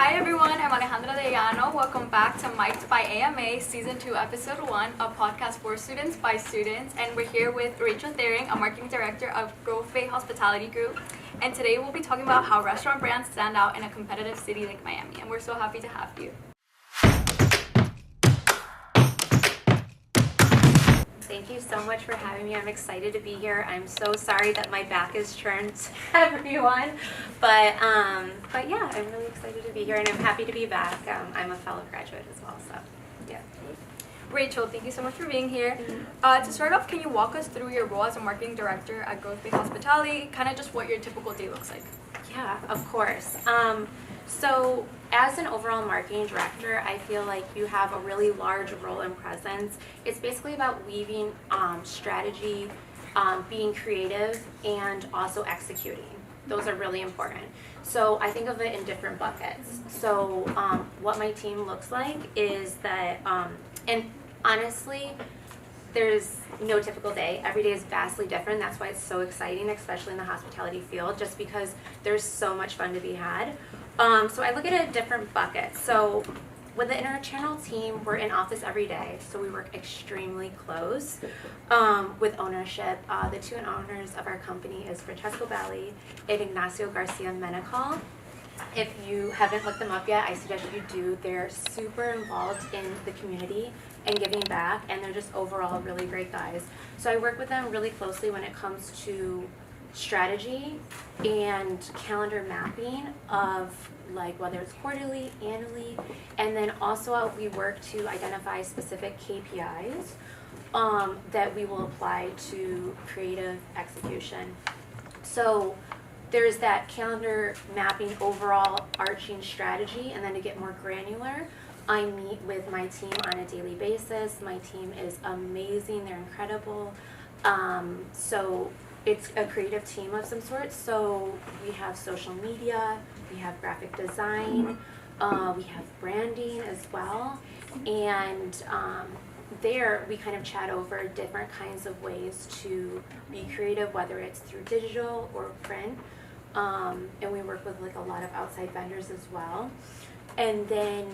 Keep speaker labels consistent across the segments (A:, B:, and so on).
A: Hi everyone, I'm Alejandra De Llano. Welcome back to Mic'd by AMA Season 2, Episode 1, a podcast for students by students. And we're here with Rachel Thering, a marketing director of Grove Bay Hospitality Group. And today we'll be talking about how restaurant brands stand out in a competitive city like Miami. And we're so happy to have you.
B: Thank you so much for having me. I'm excited to be here. I'm so sorry that my back is turned to everyone, but yeah, I'm really excited to be here, and I'm happy to be back. I'm a fellow graduate as well, so yeah.
A: Rachel, thank you so much for being here. To start off, can you walk us through your role as a marketing director at Grove Bay Hospitality, kind of just what your typical day looks like?
B: Yeah, of course. So as an overall marketing director, I feel like you have a really large role and presence. It's basically about weaving strategy, being creative, and also executing. Those are really important. So I think of it in different buckets. So what my team looks like is that, and honestly, there's no typical day. Every day is vastly different. That's why it's so exciting, especially in the hospitality field, just because there's so much fun to be had. So I look at it in different buckets. So with the interchannel team, we're in office every day, so we work extremely close with ownership. The two owners of our company is Francesco Belli and Ignacio Garcia Menacol. If you haven't looked them up yet, I suggest you do. They're super involved in the community and giving back, and they're just overall really great guys. So I work with them really closely when it comes to strategy and calendar mapping of like whether it's quarterly, annually, and then also we work to identify specific KPIs that we will apply to creative execution. So there's that calendar mapping overall arching strategy, and then to get more granular, I meet with my team on a daily basis. My team is amazing, they're incredible. So it's a creative team of some sort. So we have social media, we have graphic design, we have branding as well. And there we kind of chat over different kinds of ways to be creative, whether it's through digital or print. And we work with like a lot of outside vendors as well. And then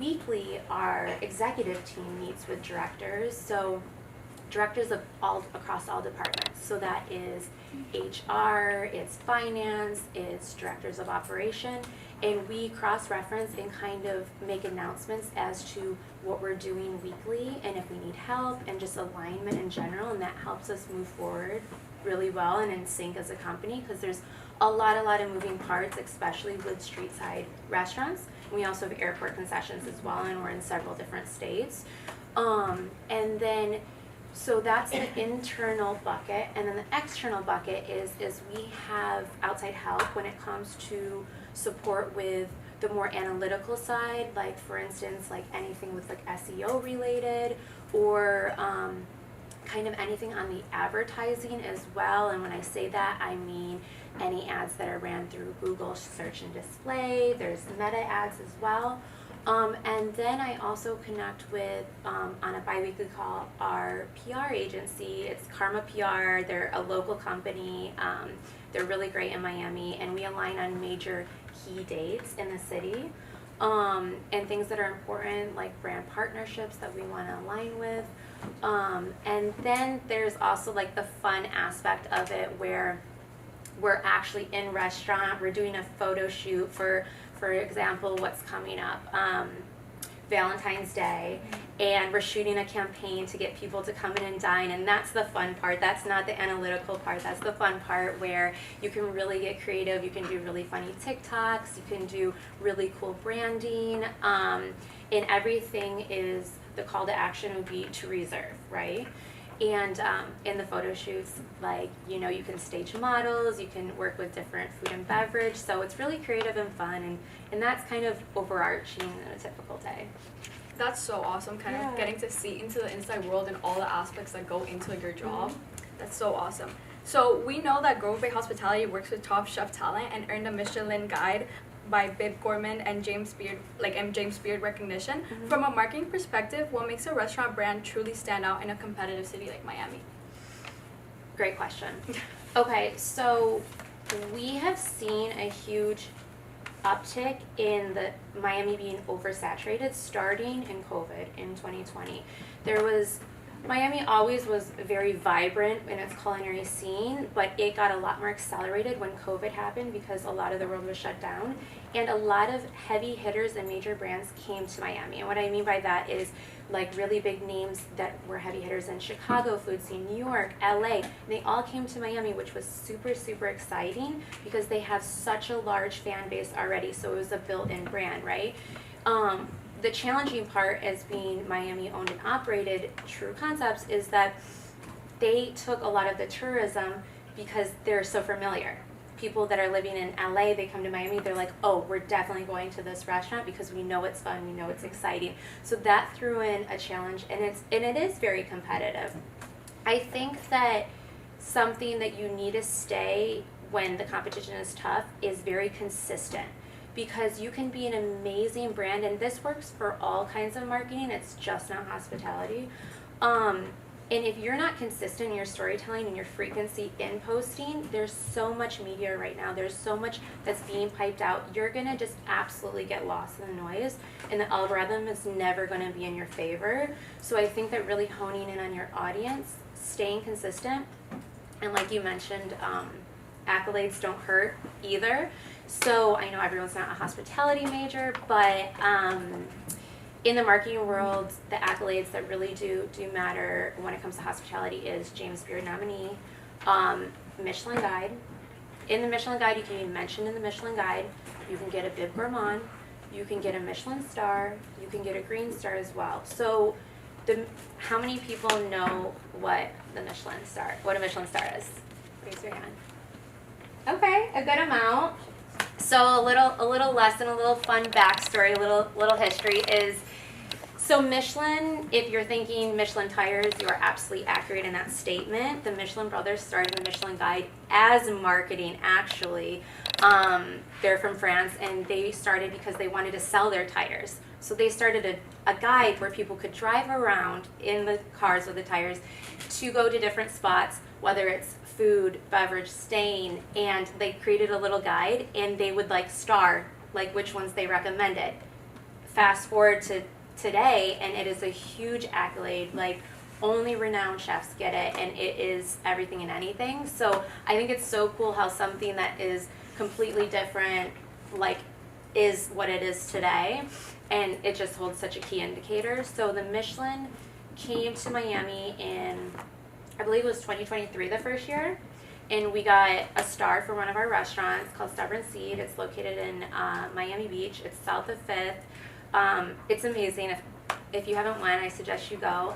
B: weekly, our executive team meets with directors. So directors of all across all departments. So that is HR, it's finance, it's directors of operation, and we cross-reference and kind of make announcements as to what we're doing weekly and if we need help and just alignment in general, and that helps us move forward really well and in sync as a company, because there's a lot of moving parts, especially with street side restaurants. We also have airport concessions as well, and we're in several different states. And then so that's the internal bucket, and then the external bucket is we have outside help when it comes to support with the more analytical side, like for instance, like anything with like SEO related, or kind of anything on the advertising as well. And when I say that, I mean any ads that are ran through Google search and display. There's meta ads as well. And then I also connect with, on a bi-weekly call, our PR agency. It's Karma PR. They're a local company. They're really great in Miami, and we align on major key dates in the city, and things that are important, like brand partnerships that we want to align with. And then there's also like the fun aspect of it, where we're actually in restaurant. We're doing a photo shoot for example, what's coming up, Valentine's Day, and we're shooting a campaign to get people to come in and dine, and that's the fun part. That's not the analytical part. That's the fun part where you can really get creative. You can do really funny TikToks. You can do really cool branding, and everything is, the call to action would be to reserve, right? And in the photo shoots, like, you know, you can stage models, you can work with different food and beverage, so it's really creative and fun, and that's kind of overarching in a typical day.
A: That's so awesome, kind of getting to see into the inside world and all the aspects that go into like your job. That's so awesome. So we know that Grove Bay Hospitality works with top chef talent and earned a Michelin guide by Bib Gourmand and James Beard, James Beard recognition. From a marketing perspective, what makes a restaurant brand truly stand out in a competitive city like Miami?
B: Great question. Okay, so we have seen a huge uptick in the Miami being oversaturated starting in COVID in 2020. Miami always was very vibrant in its culinary scene, but it got a lot more accelerated when COVID happened because a lot of the world was shut down. And a lot of heavy hitters and major brands came to Miami. And what I mean by that is like really big names that were heavy hitters in Chicago food scene, New York, LA. They all came to Miami, which was super, super exciting because they have such a large fan base already. So it was a built-in brand, right? The challenging part as being Miami owned and operated True Concepts is that they took a lot of the tourism because they're so familiar. People that are living in LA, they come to Miami, they're like, oh, we're definitely going to this restaurant because we know it's fun, we know it's exciting. So that threw in a challenge, and it is very competitive. I think that something that you need to stay when the competition is tough is very consistent. Because you can be an amazing brand, and this works for all kinds of marketing, it's just not hospitality. And if you're not consistent in your storytelling and your frequency in posting, there's so much media right now, there's so much that's being piped out, you're gonna just absolutely get lost in the noise, and the algorithm is never gonna be in your favor. So I think that really honing in on your audience, staying consistent, and like you mentioned, accolades don't hurt either. So I know everyone's not a hospitality major, but in the marketing world, the accolades that really do matter when it comes to hospitality is James Beard nominee, Michelin Guide. In the Michelin Guide, you can be mentioned in the Michelin Guide. You can get a Bib Gourmand. You can get a Michelin star. You can get a Green Star as well. So how many people know what a Michelin star is? Raise your hand. Okay, a good amount. So a little lesson, a little fun backstory, a little history is, so Michelin, if you're thinking Michelin tires, you are absolutely accurate in that statement. The Michelin brothers started the Michelin Guide as marketing, actually. They're from France, and they started because they wanted to sell their tires. So they started a guide where people could drive around in the cars with the tires to go to different spots, whether it's food, beverage, staying, and they created a little guide, and they would star which ones they recommended. Fast forward to today, and it is a huge accolade. Only renowned chefs get it, and it is everything and anything. So I think it's so cool how something that is completely different is what it is today, and it just holds such a key indicator. So the Michelin came to Miami in, I believe it was 2023 the first year, and we got a star for one of our restaurants called Stubborn Seed. It's located in Miami Beach. It's south of 5th. It's amazing. If you haven't went, I suggest you go.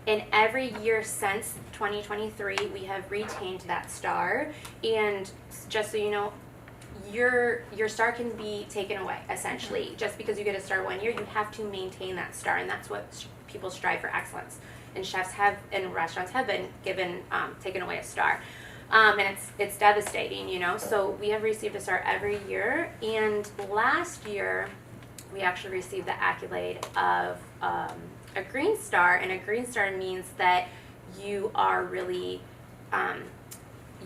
B: And every year since 2023, we have retained that star. And just so you know, your star can be taken away, essentially. Just because you get a star one year, you have to maintain that star, and that's what people strive for excellence. And chefs and restaurants have been taken away a star. And it's devastating, So we have received a star every year. And last year, we actually received the accolade of a Green Star. And a Green Star means that you are really,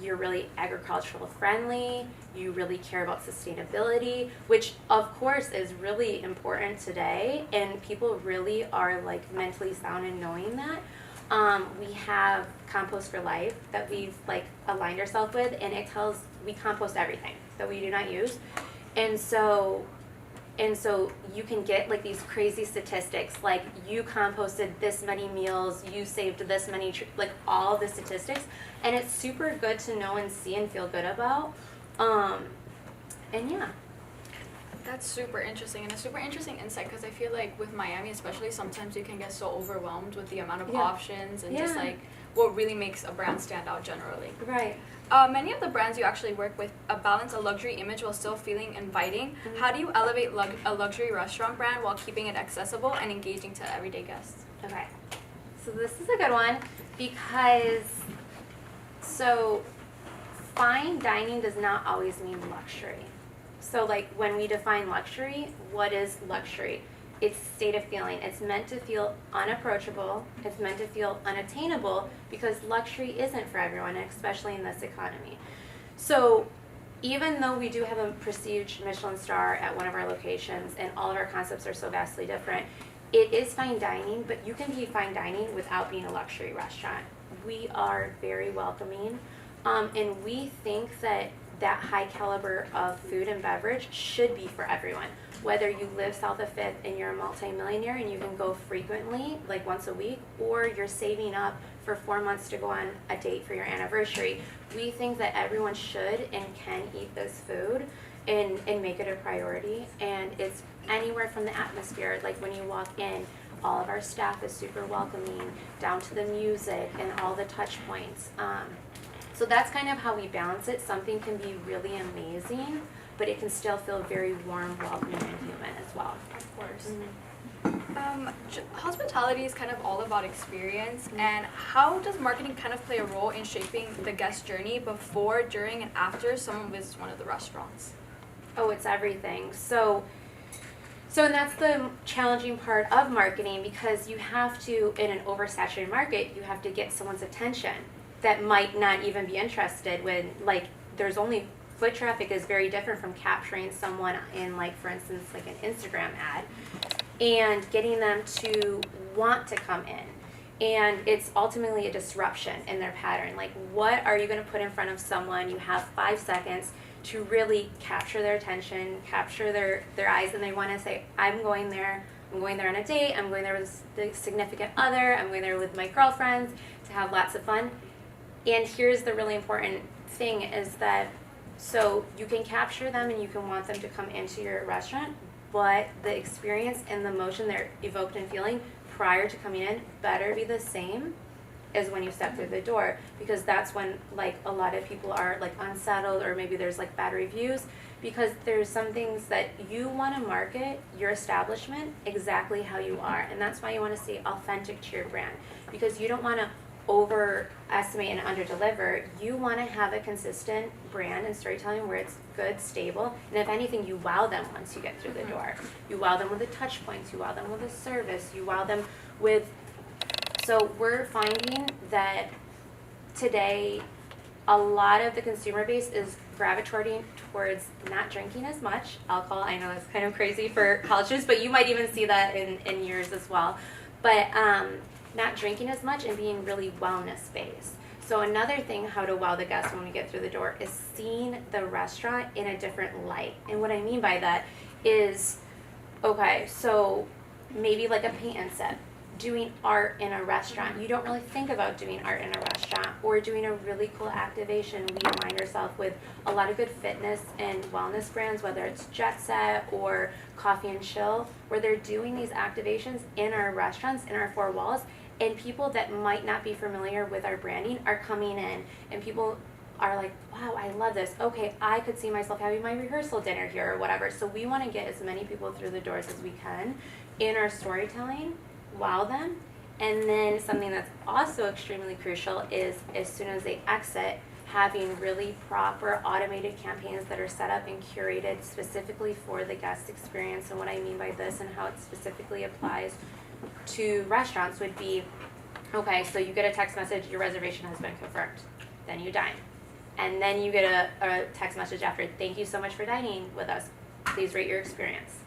B: you're really agricultural friendly. You really care about sustainability, which of course is really important today, and people really are mentally sound in knowing that. We have Compost for Life that we've aligned ourselves with, and it tells we compost everything that we do not use, and so you can get these crazy statistics, you composted this many meals, you saved this many all the statistics, and it's super good to know and see and feel good about. And yeah.
A: That's super interesting, and a super interesting insight, because I feel with Miami especially, sometimes you can get so overwhelmed with the amount of options and just what really makes a brand stand out generally.
B: Right.
A: Many of the brands you actually work with balance a luxury image while still feeling inviting. Mm-hmm. How do you elevate a luxury restaurant brand while keeping it accessible and engaging to everyday guests?
B: Okay. So this is a good one because fine dining does not always mean luxury. So when we define luxury, what is luxury? It's state of feeling. It's meant to feel unapproachable. It's meant to feel unattainable because luxury isn't for everyone, especially in this economy. So even though we do have a prestige Michelin star at one of our locations and all of our concepts are so vastly different, it is fine dining, but you can be fine dining without being a luxury restaurant. We are very welcoming, and we think that that high caliber of food and beverage should be for everyone. Whether you live south of 5th and you're a multimillionaire and you can go frequently, like once a week, or you're saving up for 4 months to go on a date for your anniversary, we think that everyone should and can eat this food and make it a priority. And it's anywhere from the atmosphere, like when you walk in, all of our staff is super welcoming, down to the music and all the touch points. So that's kind of how we balance it. Something can be really amazing, but it can still feel very warm, welcoming, and human as well.
A: Of course. Hospitality is kind of all about experience, and how does marketing kind of play a role in shaping the guest journey before, during, and after someone visits one of the restaurants?
B: Oh, it's everything. So and that's the challenging part of marketing, because you have to, in an oversaturated market, you have to get someone's attention that might not even be interested when, like, there's only, foot traffic is very different from capturing someone in, like, for instance, like an Instagram ad, and getting them to want to come in. And it's ultimately a disruption in their pattern. Like, what are you going to put in front of someone? You have 5 seconds to really capture their attention, capture their eyes, and they want to say, I'm going there on a date, I'm going there with the significant other, I'm going there with my girlfriends to have lots of fun. And here's the really important thing is that, so you can capture them and you can want them to come into your restaurant, but the experience and the emotion they're evoked and feeling prior to coming in better be the same as when you step through the door, because that's when, like, a lot of people are, like, unsettled, or maybe there's, like, bad reviews, because there's some things that you want to market your establishment exactly how you are, and that's why you want to stay authentic to your brand, because you don't want to overestimate and underdeliver. You want to have a consistent brand and storytelling where it's good, stable, and if anything, you wow them once you get through the door. You wow them with the touch points, you wow them with the service, you wow them with. So we're finding that today a lot of the consumer base is gravitating towards not drinking as much alcohol. I know that's kind of crazy for college students, but you might even see that in yours as well. But not drinking as much and being really wellness based. So another thing, how to wow the guests when we get through the door, is seeing the restaurant in a different light. And what I mean by that is, okay, so maybe like a paint and sip, doing art in a restaurant. You don't really think about doing art in a restaurant, or doing a really cool activation. We align ourselves with a lot of good fitness and wellness brands, whether it's Jet Set or Coffee and Chill, where they're doing these activations in our restaurants, in our 4 walls, and people that might not be familiar with our branding are coming in, and people are like, wow, I love this. Okay, I could see myself having my rehearsal dinner here or whatever. So we want to get as many people through the doors as we can in our storytelling, wow them. And then something that's also extremely crucial is, as soon as they exit, having really proper automated campaigns that are set up and curated specifically for the guest experience. And what I mean by this and how it specifically applies to restaurants would be, okay, so you get a text message, your reservation has been confirmed. Then you dine. And then you get a text message after, thank you so much for dining with us. Please rate your experience.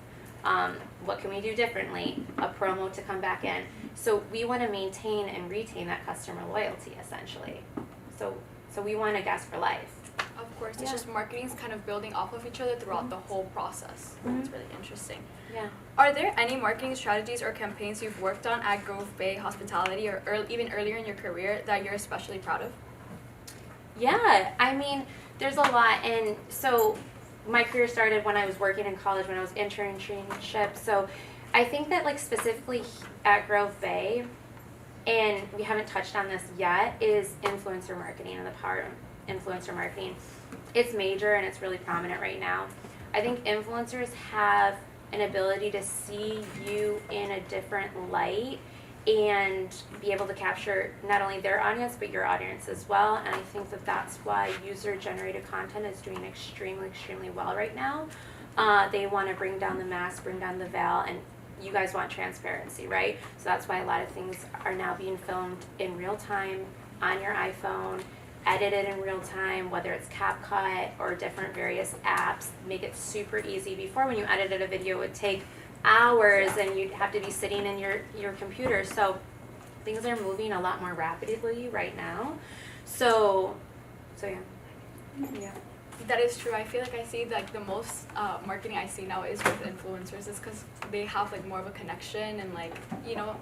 B: What can we do differently? A promo to come back in. So we want to maintain and retain that customer loyalty, essentially. So we want a guest for life.
A: Of course, it's just marketing's kind of building off of each other throughout the whole process. It's really interesting.
B: Yeah.
A: Are there any marketing strategies or campaigns you've worked on at Grove Bay Hospitality, or even earlier in your career, that you're especially proud of?
B: Yeah, I mean, there's a lot. And so my career started when I was working in college, when I was internship. So I think that, like, specifically at Grove Bay, and we haven't touched on this yet, is influencer marketing and the power of influencer marketing. It's major and it's really prominent right now. I think influencers have an ability to see you in a different light and be able to capture not only their audience but your audience as well. And I think that that's why user-generated content is doing extremely, extremely well right now. They want to bring down the mask, bring down the veil, and you guys want transparency, right? So that's why a lot of things are now being filmed in real time on your iPhone edit it in real time, whether it's CapCut or different various apps, make it super easy. Before, when you edited a video, it would take hours and you'd have to be sitting in your computer. So things are moving a lot more rapidly right now. So yeah. Yeah.
A: That is true. I feel like I see like the most marketing I see now is with influencers, is because they have like more of a connection, and like, you know,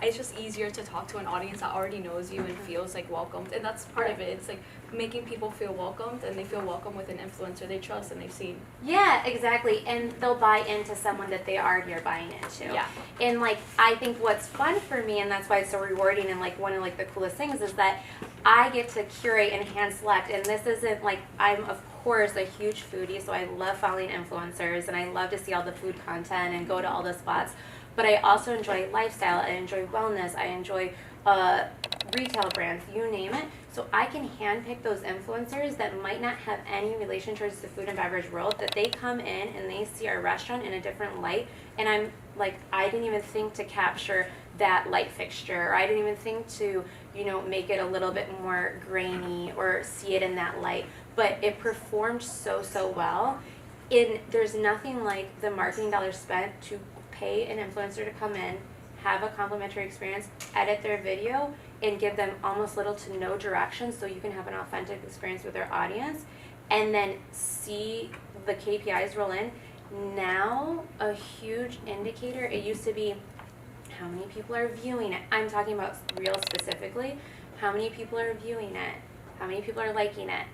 A: it's just easier to talk to an audience that already knows you and feels like welcomed, and that's part of it. It's like making people feel welcomed, and they feel welcome with an influencer they trust and they've seen.
B: Yeah, exactly. And they'll buy into someone that they already are buying into.
A: Yeah.
B: And like, I think what's fun for me, and that's why it's so rewarding, and like one of like the coolest things is that I get to curate and hand select. And this isn't like, I'm of course a huge foodie, so I love following influencers and I love to see all the food content and go to all the spots. But I also enjoy lifestyle, I enjoy wellness, I enjoy retail brands, you name it. So I can handpick those influencers that might not have any relation towards the food and beverage world, that they come in and they see our restaurant in a different light, and I'm like, I didn't even think to capture that light fixture, or I didn't even think to, you know, make it a little bit more grainy or see it in that light. But it performed so well. There's nothing like the marketing dollars spent to pay an influencer to come in, have a complimentary experience, edit their video, and give them almost little to no direction so you can have an authentic experience with their audience, and then see the KPIs roll in. Now, a huge indicator, it used to be how many people are viewing it. I'm talking about real specifically, how many people are viewing it, how many people are liking it.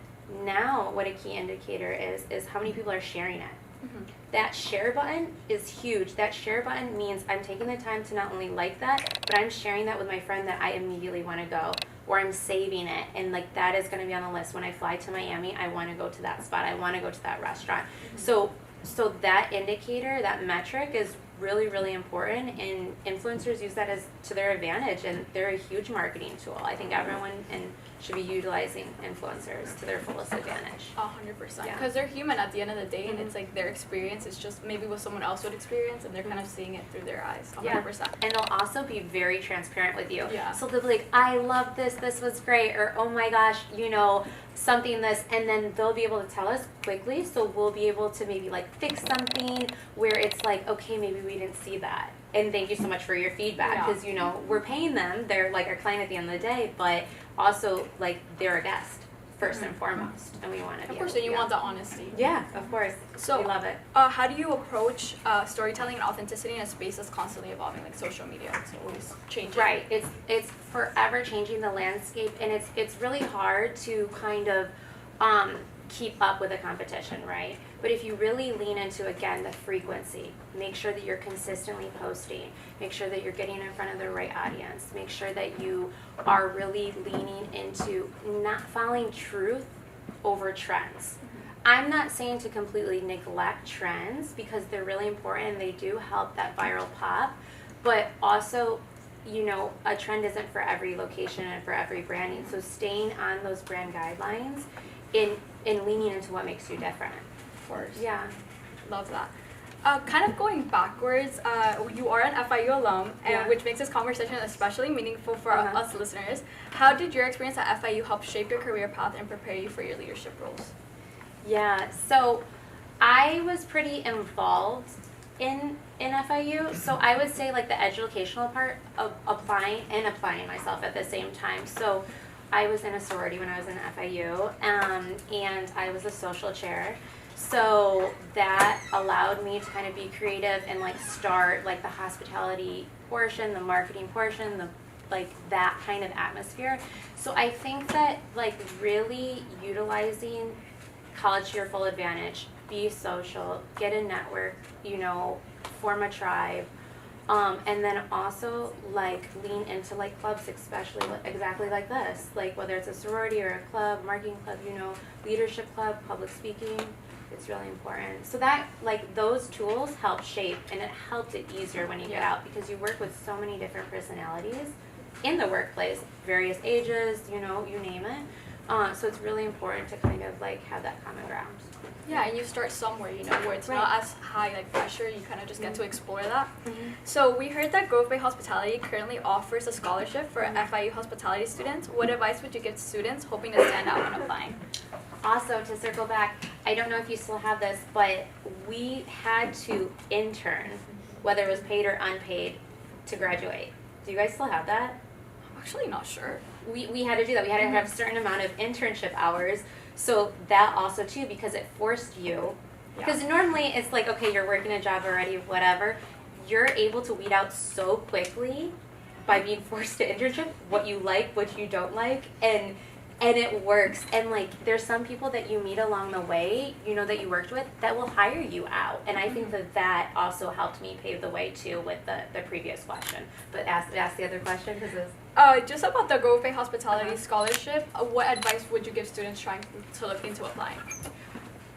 B: Now, what a key indicator is how many people are sharing it. Mm-hmm. That share button is huge. That share button means I'm taking the time to not only like that, but I'm sharing that with my friend that I immediately want to go, or I'm saving it, and like that is going to be on the list. When I fly to Miami, I want to go to that spot. I want to go to that restaurant. Mm-hmm. So that indicator, that metric is really important, and influencers use that as to their advantage, and they're a huge marketing tool. I think everyone should be utilizing influencers to their fullest advantage.
A: 100%.
B: Yeah.
A: Because they're human at the end of the day,
B: Mm-hmm.
A: and it's like their experience is just maybe what someone else would experience, and they're kind of seeing it through their eyes. 100%.
B: Yeah. And they'll also be very transparent with you.
A: Yeah.
B: So they'll be like, I love this was great, or oh my gosh, you know, something this, and then they'll be able to tell us quickly, so we'll be able to maybe like fix something where it's like, okay, maybe we didn't see that. And thank you so much for your feedback, because you know, we're paying them, they're like our client at the end of the day, but also like they're a guest first and foremost, and we want to be
A: Of course, and you want the honesty.
B: Yeah, of course.
A: So
B: we love it.
A: How do you approach storytelling and authenticity in a space that's constantly evolving, like social media? It's always changing.
B: Right. It's forever changing the landscape, and it's really hard to kind of keep up with the competition, right? But if you really lean into, again, the frequency, make sure that you're consistently posting, make sure that you're getting in front of the right audience, make sure that you are really leaning into not following truth over trends. I'm not saying to completely neglect trends, because they're really important and they do help that viral pop, but also, you know, a trend isn't for every location and for every branding. So staying on those brand guidelines and leaning into what makes you different.
A: Of course.
B: Yeah.
A: Love that. Kind of going backwards, you are an FIU alum, which makes this conversation especially meaningful for us listeners. How did your experience at FIU help shape your career path and prepare you for your leadership roles?
B: Yeah, so I was pretty involved in FIU, so I would say like the educational part of applying myself at the same time. So I was in a sorority when I was in FIU, and I was a social chair. So that allowed me to kind of be creative and like start like the hospitality portion, the marketing portion, the like that kind of atmosphere. So I think that like really utilizing college to your full advantage, be social, get a network, you know, form a tribe, and then also like lean into like clubs, especially exactly like this, like whether it's a sorority or a club, marketing club, you know, leadership club, public speaking. It's really important. So that, like, those tools help shape, and it helped it easier when you get out, because you work with so many different personalities in the workplace, various ages, you know, you name it. So it's really important to kind of like have that common ground.
A: Yeah, and you start somewhere, where it's not
B: Right.
A: as high like pressure. You kind of just get to explore that.
B: Mhm.
A: So we heard that Grove Bay Hospitality currently offers a scholarship for FIU hospitality students. What advice would you give students hoping to stand out when applying?
B: Also, to circle back, I don't know if you still have this, but we had to intern, whether it was paid or unpaid, to graduate. Do you guys still have that?
A: I'm actually not sure.
B: We had to do that. We had to have a certain amount of internship hours. So that also too, because it forced you. Because normally it's like, okay, you're working a job already, whatever. You're able to weed out so quickly by being forced to internship what you like, what you don't like, and it works. And like, there's some people that you meet along the way, that you worked with, that will hire you out. And I think that also helped me pave the way too with the previous question. But ask the other question, because it's
A: Just about the Grove Bay Hospitality Scholarship, what advice would you give students trying to look into applying?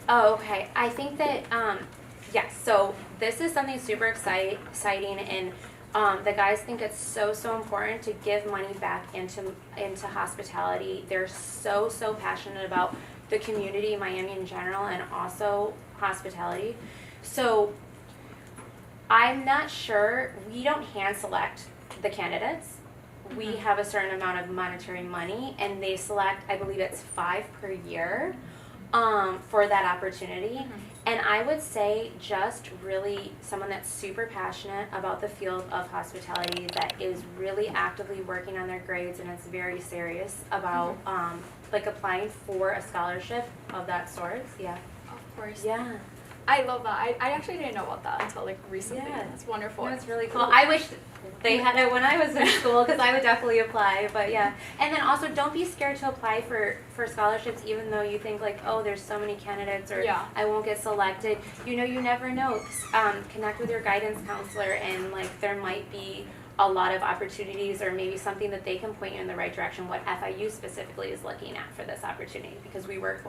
B: Oh, okay. I think that, yes, so this is something super exciting, and the guys think it's so important to give money back into hospitality. They're so passionate about the community, Miami in general, and also hospitality. So I'm not sure, we don't hand select the candidates. We have a certain amount of monetary money, and they select, I believe it's 5 per year for that opportunity. And I would say just really someone that's super passionate about the field of hospitality, that is really actively working on their grades and is very serious about like applying for a scholarship of that sort. Yeah.
A: Of course.
B: Yeah.
A: I love that. I actually didn't know about that until like recently.
B: Yeah.
A: That's wonderful.
B: That's really cool. I wish they had it when I was in school, because I would definitely apply. But yeah, and then also don't be scared to apply for scholarships, even though you think like, oh, there's so many candidates, or I won't get selected. You never know. Connect with your guidance counselor, and like there might be a lot of opportunities, or maybe something that they can point you in the right direction, what FIU specifically is looking at for this opportunity, because we work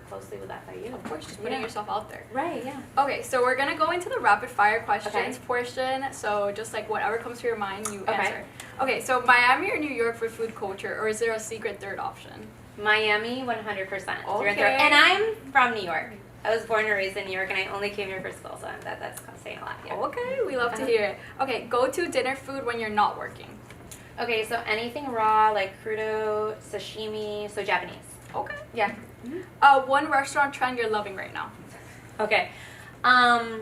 B: closely with FIU.
A: Of course, just putting yourself out there.
B: Right, yeah.
A: Okay, so we're gonna go into the rapid fire questions portion. So just like whatever comes to your mind, you answer. Okay, so Miami or New York for food culture, or is there a secret third option?
B: Miami, 100%.
A: Okay.
B: And I'm from New York. I was born and raised in New York, and I only came here for school, so that's saying a lot. Yeah.
A: Okay, we love to hear it. Okay, go to dinner food when you're not working.
B: Okay, so anything raw, like crudo, sashimi, so Japanese.
A: Okay.
B: Yeah.
A: One restaurant trend you're loving right now.
B: Okay. I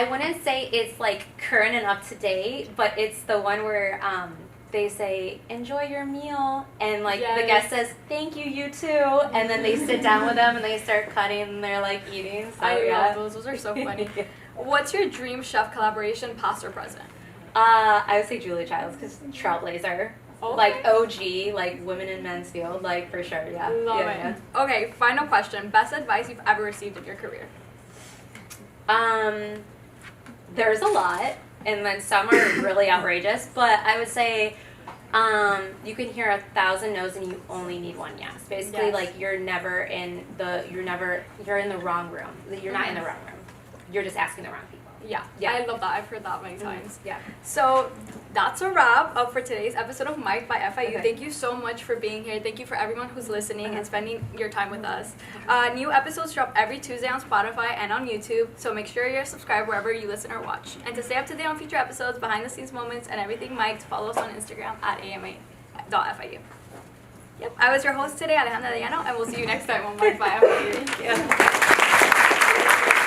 B: wouldn't say it's like current and up to date, but it's the one where they say, enjoy your meal, and like the guest says, thank you, you too, and then they sit down with them and they start cutting and they're like eating. So
A: I love those. Those are so funny. What's your dream chef collaboration, past or present?
B: I would say Julia Childs, because Trailblazer.
A: Okay.
B: Like OG, like women in men's field, like for sure, yeah.
A: Love it. Okay, final question. Best advice you've ever received in your career?
B: There's a lot, and then some are really outrageous, but I would say you can hear 1,000 no's and you only need one yes. Basically, like you're in the wrong room. You're not in the wrong room. You're just asking the wrong people.
A: Yeah, I love that. I've heard that many times.
B: Yeah.
A: So that's a wrap up for today's episode of Mike by FIU. Thank you so much for being here. Thank you for everyone who's listening and spending your time with us. New episodes drop every Tuesday on Spotify and on YouTube, so make sure you're subscribed wherever you listen or watch. And to stay up to date on future episodes, behind the scenes moments, and everything Mike, follow us on Instagram at ama.fiu. Yep, I was your host today, Alejandra Diano, and we'll see you next time on Mike by FIU.
B: Thank you.